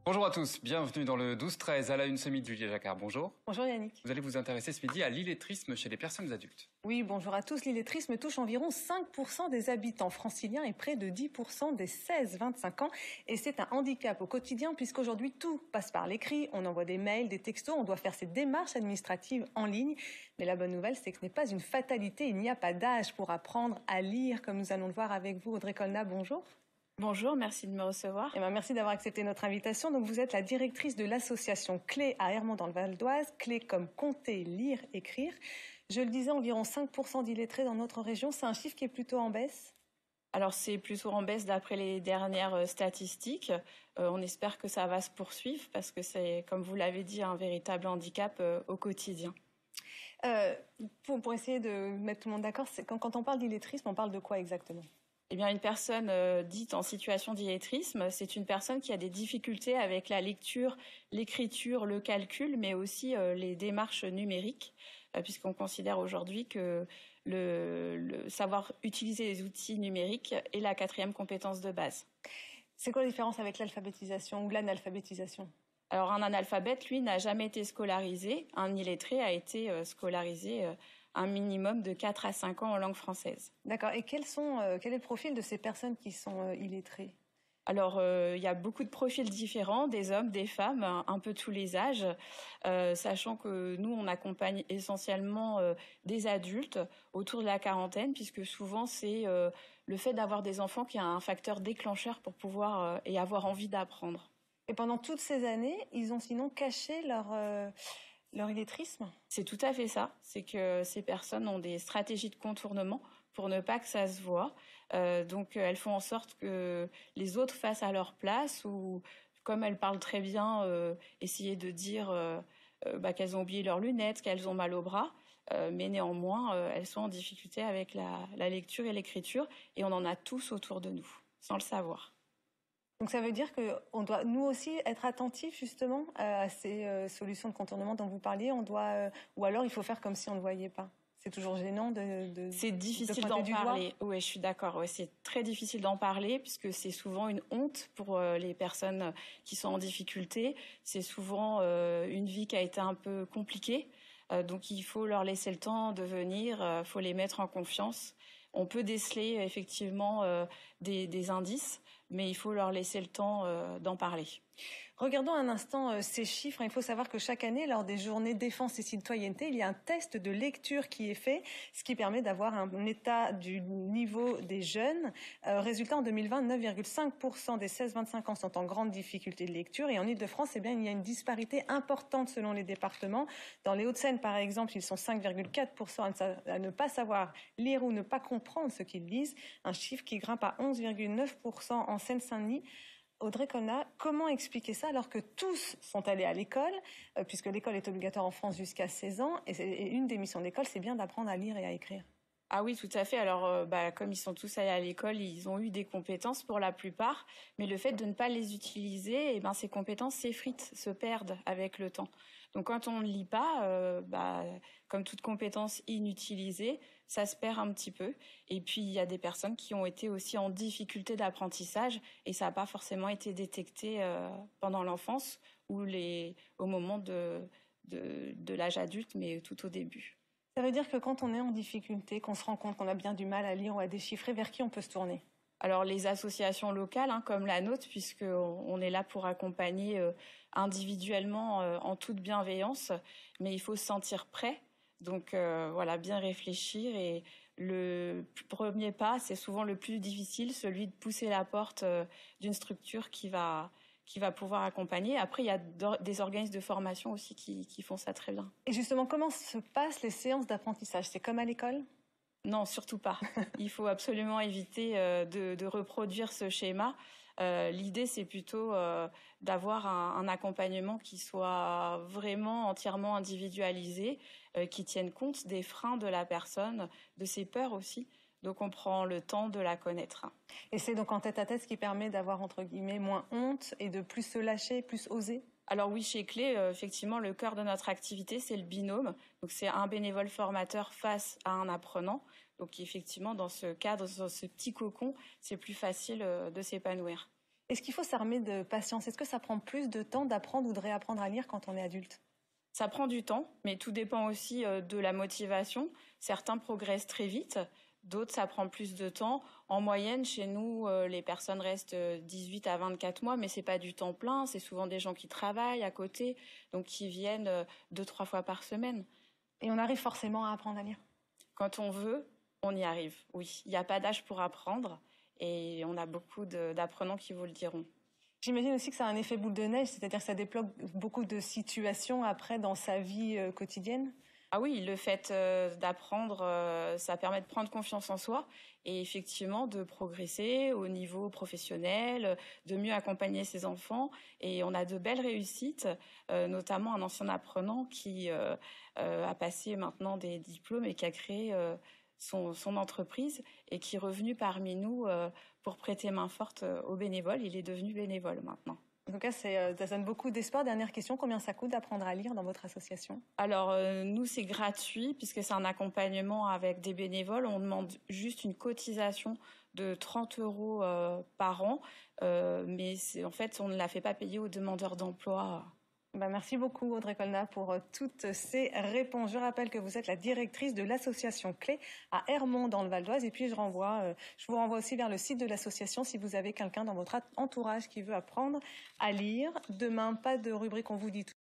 Bonjour à tous, bienvenue dans le 12-13 à la une semi de Julia Jacquard. Bonjour. Bonjour Yannick. Vous allez vous intéresser ce midi à l'illettrisme chez les personnes adultes. Oui, bonjour à tous. L'illettrisme touche environ 5% des habitants franciliens et près de 10% des 16-25 ans. Et c'est un handicap au quotidien puisqu'aujourd'hui tout passe par l'écrit. On envoie des mails, des textos, on doit faire ses démarches administratives en ligne. Mais la bonne nouvelle, c'est que ce n'est pas une fatalité. Il n'y a pas d'âge pour apprendre à lire, comme nous allons le voir avec vous. Audrey Colna, bonjour. Bonjour, merci de me recevoir. Merci d'avoir accepté notre invitation. Donc, vous êtes la directrice de l'association Clé à Hermont dans le Val d'Oise. Clé comme compter, lire, écrire. Je le disais, environ 5% d'illettrés dans notre région. C'est un chiffre qui est plutôt en baisse. Alors c'est plutôt en baisse d'après les dernières statistiques. On espère que ça va se poursuivre parce que c'est, comme vous l'avez dit, un véritable handicap au quotidien. Pour essayer de mettre tout le monde d'accord, quand on parle d'illettrisme, on parle de quoi exactement ? Eh bien, une personne dite en situation d'illettrisme, c'est une personne qui a des difficultés avec la lecture, l'écriture, le calcul, mais aussi les démarches numériques, puisqu'on considère aujourd'hui que le savoir utiliser les outils numériques est la 4e compétence de base. C'est quoi la différence avec l'alphabétisation ou l'analphabétisation ? Alors, un analphabète, lui, n'a jamais été scolarisé. Un illettré a été scolarisé un minimum de 4 à 5 ans en langue française. D'accord. Et quel est le profil de ces personnes qui sont illettrées ? Alors, il y a beaucoup de profils différents, des hommes, des femmes, un peu tous les âges, sachant que nous, on accompagne essentiellement des adultes autour de la quarantaine, puisque souvent, c'est le fait d'avoir des enfants qui est un facteur déclencheur pour pouvoir et avoir envie d'apprendre. Et pendant toutes ces années, ils ont sinon caché leur illettrisme ? C'est tout à fait ça. C'est que ces personnes ont des stratégies de contournement pour ne pas que ça se voie. Donc, elles font en sorte que les autres fassent à leur place ou, comme elles parlent très bien, essayer de dire qu'elles ont oublié leurs lunettes, qu'elles ont mal au bras. Mais néanmoins, elles sont en difficulté avec la lecture et l'écriture. Et on en a tous autour de nous, sans le savoir. Donc ça veut dire qu'on doit nous aussi être attentifs justement à ces solutions de contournement dont vous parliez. Ou alors il faut faire comme si on ne voyait pas. C'est toujours gênant C'est difficile d'en parler. Oui, je suis d'accord. Ouais, c'est très difficile d'en parler puisque c'est souvent une honte pour les personnes qui sont en difficulté. C'est souvent une vie qui a été un peu compliquée. Donc il faut leur laisser le temps de venir. Il faut les mettre en confiance. On peut déceler effectivement des indices, mais il faut leur laisser le temps d'en parler. Regardons un instant ces chiffres. Il faut savoir que chaque année, lors des journées défense et citoyenneté, il y a un test de lecture qui est fait, ce qui permet d'avoir un état du niveau des jeunes. Résultat, en 2020, 9,5% des 16-25 ans sont en grande difficulté de lecture. Et en Ile-de-France, il y a une disparité importante selon les départements. Dans les Hauts-de-Seine, par exemple, ils sont 5,4% à ne pas savoir lire ou ne pas comprendre ce qu'ils lisent. Un chiffre qui grimpe à 11,9% en Seine-Saint-Denis. Audrey Colna, comment expliquer ça alors que tous sont allés à l'école, puisque l'école est obligatoire en France jusqu'à 16 ans, et une des missions de l'école, c'est bien d'apprendre à lire et à écrire. Ah oui, tout à fait. Alors, comme ils sont tous allés à l'école, ils ont eu des compétences pour la plupart, mais le fait de ne pas les utiliser, ces compétences s'effritent, se perdent avec le temps. Donc, quand on ne lit pas, comme toute compétence inutilisée, ça se perd un petit peu. Et puis, il y a des personnes qui ont été aussi en difficulté d'apprentissage et ça n'a pas forcément été détecté pendant l'enfance ou au moment de l'âge adulte, mais tout au début. Ça veut dire que quand on est en difficulté, qu'on se rend compte qu'on a bien du mal à lire ou à déchiffrer, vers qui on peut se tourner ? Alors les associations locales, comme la nôtre, puisqu'on est là pour accompagner individuellement en toute bienveillance, mais il faut se sentir prêt. Donc bien réfléchir et le premier pas, c'est souvent le plus difficile, celui de pousser la porte d'une structure qui va pouvoir accompagner. Après, il y a des organismes de formation aussi qui font ça très bien. Et justement, comment se passent les séances d'apprentissage ? C'est comme à l'école ? Non, surtout pas. Il faut absolument éviter de reproduire ce schéma. L'idée, c'est plutôt d'avoir un accompagnement qui soit vraiment entièrement individualisé, qui tienne compte des freins de la personne, de ses peurs aussi. Donc, on prend le temps de la connaître. Et c'est donc en tête-à-tête ce qui permet d'avoir, entre guillemets, moins honte et de plus se lâcher, plus oser ? Alors oui, chez Clé, effectivement, le cœur de notre activité, c'est le binôme. Donc, c'est un bénévole formateur face à un apprenant. Donc, effectivement, dans ce cadre, dans ce petit cocon, c'est plus facile de s'épanouir. Est-ce qu'il faut s'armer de patience? Est-ce que ça prend plus de temps d'apprendre ou de réapprendre à lire quand on est adulte? Ça prend du temps, mais tout dépend aussi de la motivation. Certains progressent très vite, d'autres ça prend plus de temps. En moyenne, chez nous, les personnes restent 18 à 24 mois, mais c'est pas du temps plein. C'est souvent des gens qui travaillent à côté, donc qui viennent 2-3 fois par semaine. Et on arrive forcément à apprendre à lire? Quand on veut, on y arrive. Oui, il n'y a pas d'âge pour apprendre, et on a beaucoup d'apprenants qui vous le diront. J'imagine aussi que ça a un effet boule de neige, c'est-à-dire que ça débloque beaucoup de situations après dans sa vie quotidienne. Ah oui, le fait d'apprendre, ça permet de prendre confiance en soi et effectivement de progresser au niveau professionnel, de mieux accompagner ses enfants. Et on a de belles réussites, notamment un ancien apprenant qui a passé maintenant des diplômes et qui a créé son entreprise et qui est revenu parmi nous pour prêter main forte aux bénévoles. Il est devenu bénévole maintenant. En tout cas, ça donne beaucoup d'espoir. Dernière question, combien ça coûte d'apprendre à lire dans votre association? Alors, nous, c'est gratuit puisque c'est un accompagnement avec des bénévoles. On demande juste une cotisation de 30 € par an. Mais en fait, on ne la fait pas payer aux demandeurs d'emploi. Merci beaucoup Audrey Colna pour toutes ces réponses. Je rappelle que vous êtes la directrice de l'association Clé à Ermont dans le Val d'Oise. Et puis je vous renvoie aussi vers le site de l'association si vous avez quelqu'un dans votre entourage qui veut apprendre à lire. Demain, pas de rubrique, on vous dit tout.